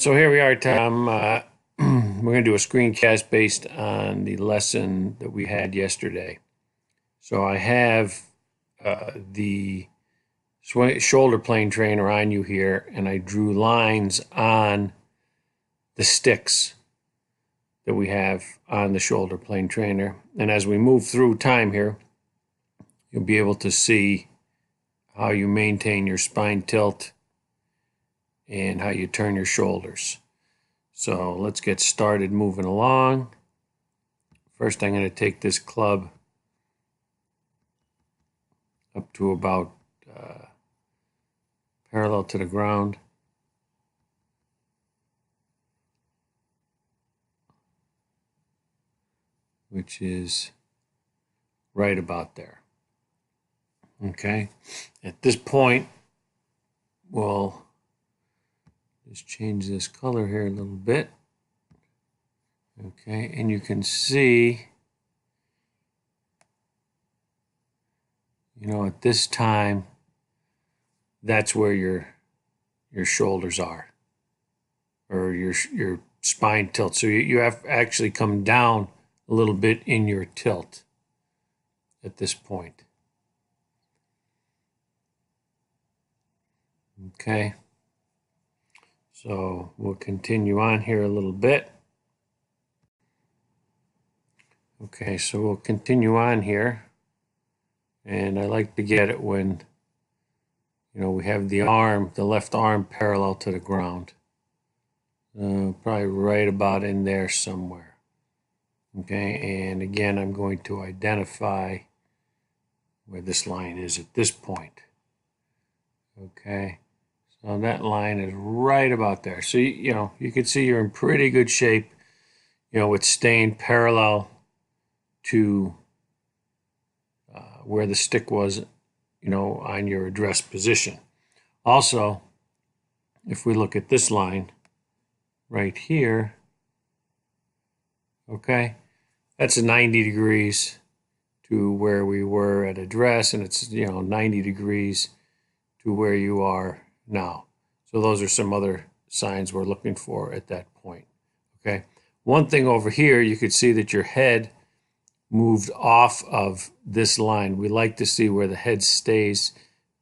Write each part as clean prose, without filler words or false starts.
So here we are, Tom. We're going to do a screencast based on the lesson that we had yesterday. So I have the shoulder plane trainer on you here, and I drew lines on the sticks that we have on the shoulder plane trainer. And as we move through time here, you'll be able to see how you maintain your spine tilt and how you turn your shoulders. So let's get started moving along. First, I'm going to take this club up to about parallel to the ground. Which is right about there. Okay. At this point, we'll just change this color here a little bit. Okay, and you can see, at this time, that's where your shoulders are, or your spine tilt. So you have actually come down a little bit in your tilt at this point. Okay. So we'll continue on here a little bit. Okay, so we'll continue on here. And I like to get it when, we have the left arm parallel to the ground. Probably right about in there somewhere. Okay, and again, I'm going to identify where this line is at this point. Okay. So that line is right about there. So, you can see you're in pretty good shape, with staying parallel to where the stick was, on your address position. Also, if we look at this line right here, okay, that's 90 degrees to where we were at address, and it's, 90 degrees to where you are now. So those are some other signs we're looking for at that point. Okay. One thing over here, you could see that your head moved off of this line. We like to see where the head stays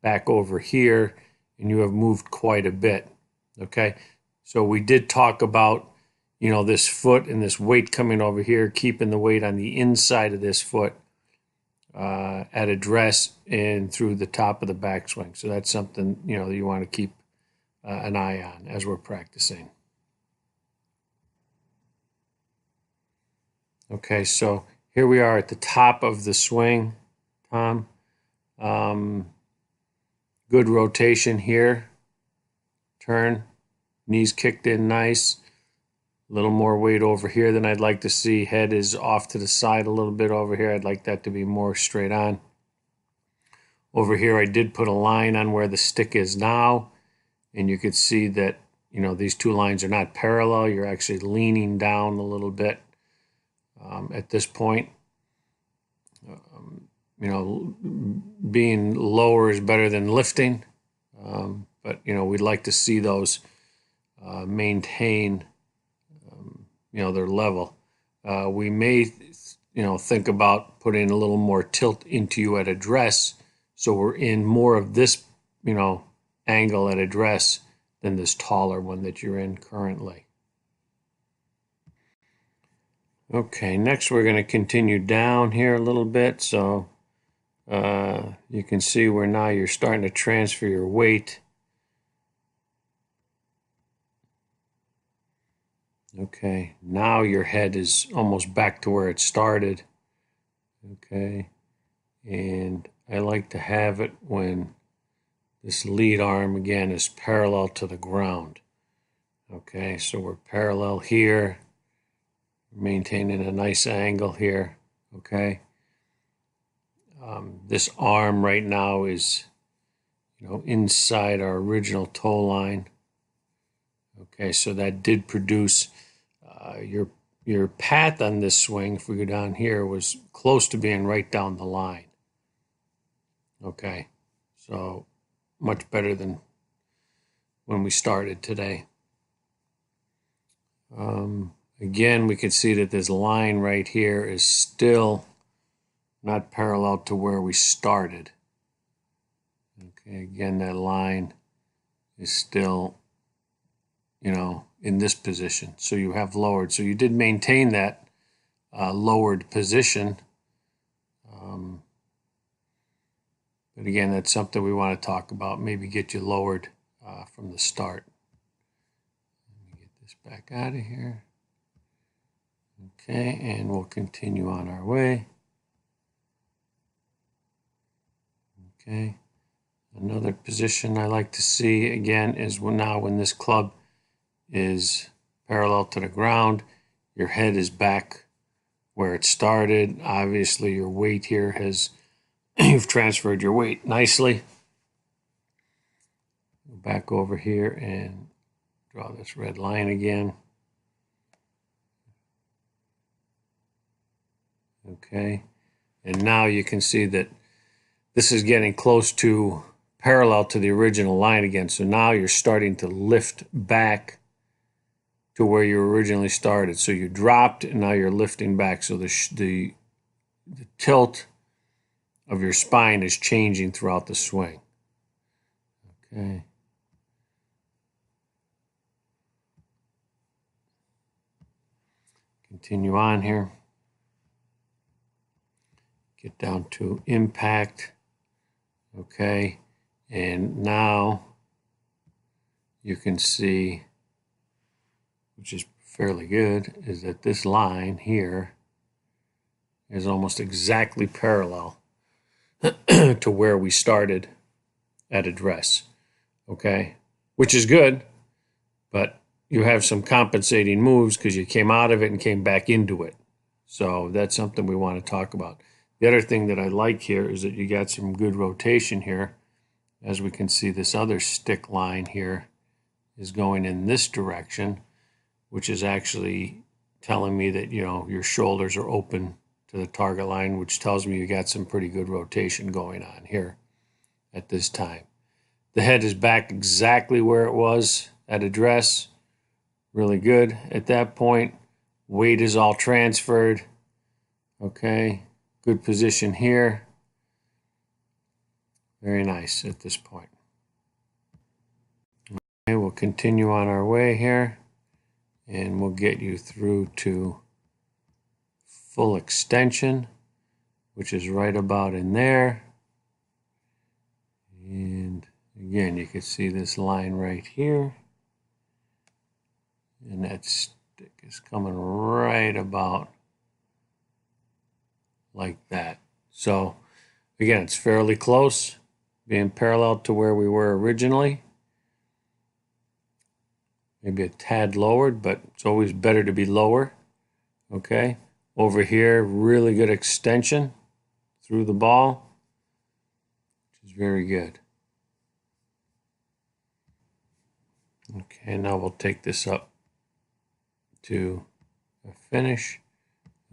back over here, and you have moved quite a bit. Okay. So we did talk about, this foot and this weight coming over here, keeping the weight on the inside of this foot at address and through the top of the backswing. So that's something, that you want to keep an eye on as we're practicing. Okay, so here we are at the top of the swing, Tom. Good rotation here. Turn, knees kicked in nice. A little more weight over here than I'd like to see. Head is off to the side a little bit over here. I'd like that to be more straight on. Over here, I did put a line on where the stick is now. And you could see that, these two lines are not parallel. You're actually leaning down a little bit at this point. Being lower is better than lifting. But, we'd like to see those maintain their level. We may, think about putting a little more tilt into you at address, so we're in more of this, angle at address than this taller one that you're in currently. Okay, next we're going to continue down here a little bit. So you can see where now you're starting to transfer your weight. Okay, now your head is almost back to where it started. Okay, and I like to have it when this lead arm, again, is parallel to the ground. Okay, so we're parallel here, maintaining a nice angle here. Okay, this arm right now is, inside our original toe line. Okay, so that did produce your path on this swing, if we go down here, was close to being right down the line. Okay, so much better than when we started today. Again, we can see that this line right here is still not parallel to where we started. Okay, again, that line is still, in this position. So you have lowered. So you did maintain that lowered position. But again, that's something we want to talk about. Maybe get you lowered from the start. Let me get this back out of here. Okay, and we'll continue on our way. Okay, another position I like to see again is when this club is parallel to the ground, your head is back where it started. Obviously, your weight here you've transferred your weight nicely. Go back over here and draw this red line again. Okay, and now you can see that this is getting close to parallel to the original line again. So now you're starting to lift back to where you originally started. So you dropped and now you're lifting back. So the tilt of your spine is changing throughout the swing. Okay. Continue on here. Get down to impact. Okay. And now you can see, which is fairly good, is that this line here is almost exactly parallel to where we started at address. Okay, which is good, but you have some compensating moves because you came out of it and came back into it. So that's something we want to talk about. The other thing that I like here is that you got some good rotation here. As we can see, this other stick line here is going in this direction, which is actually telling me that, your shoulders are open to the target line, which tells me you got some pretty good rotation going on here at this time. The head is back exactly where it was at address. Really good at that point. Weight is all transferred. Okay, good position here. Very nice at this point. Okay, we'll continue on our way here, and we'll get you through to full extension, which is right about in there. And again, you can see this line right here. And that stick is coming right about like that. So again, it's fairly close, being parallel to where we were originally. Maybe a tad lowered, but it's always better to be lower. Okay, over here, really good extension through the ball, which is very good. Okay, now we'll take this up to a finish.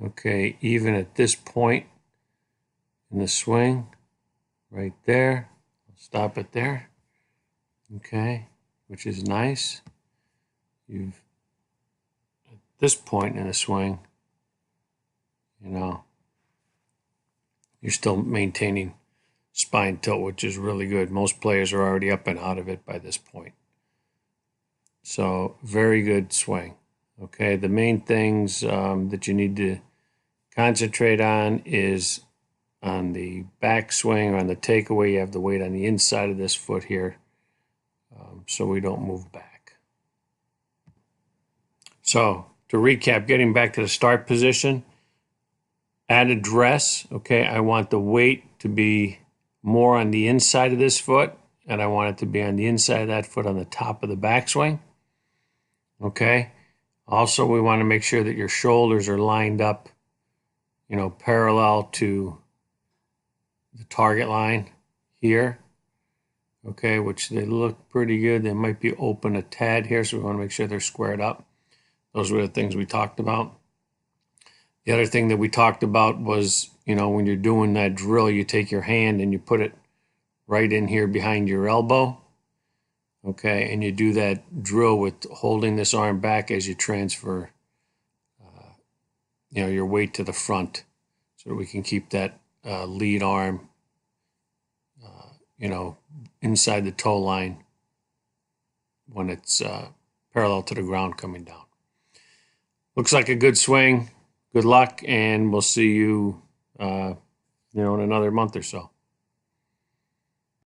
Okay, even at this point in the swing, right there, I'll stop it there. Okay, which is nice. At this point in the swing, you're still maintaining spine tilt, which is really good. Most players are already up and out of it by this point. So very good swing. Okay, the main things that you need to concentrate on is on the backswing or on the takeaway. You have the weight on the inside of this foot here, so we don't move back. So to recap, getting back to the start position, at address, okay, I want the weight to be more on the inside of this foot, and I want it to be on the inside of that foot on the top of the backswing. Okay. Also, we want to make sure that your shoulders are lined up, parallel to the target line here. Okay, which they look pretty good. They might be open a tad here, so we want to make sure they're squared up. Those were the things we talked about. The other thing that we talked about was, when you're doing that drill, you take your hand and you put it right in here behind your elbow. Okay, and you do that drill with holding this arm back as you transfer, your weight to the front, so that we can keep that lead arm, inside the toe line when it's parallel to the ground coming down. Looks like a good swing. Good luck, and we'll see you, in another month or so.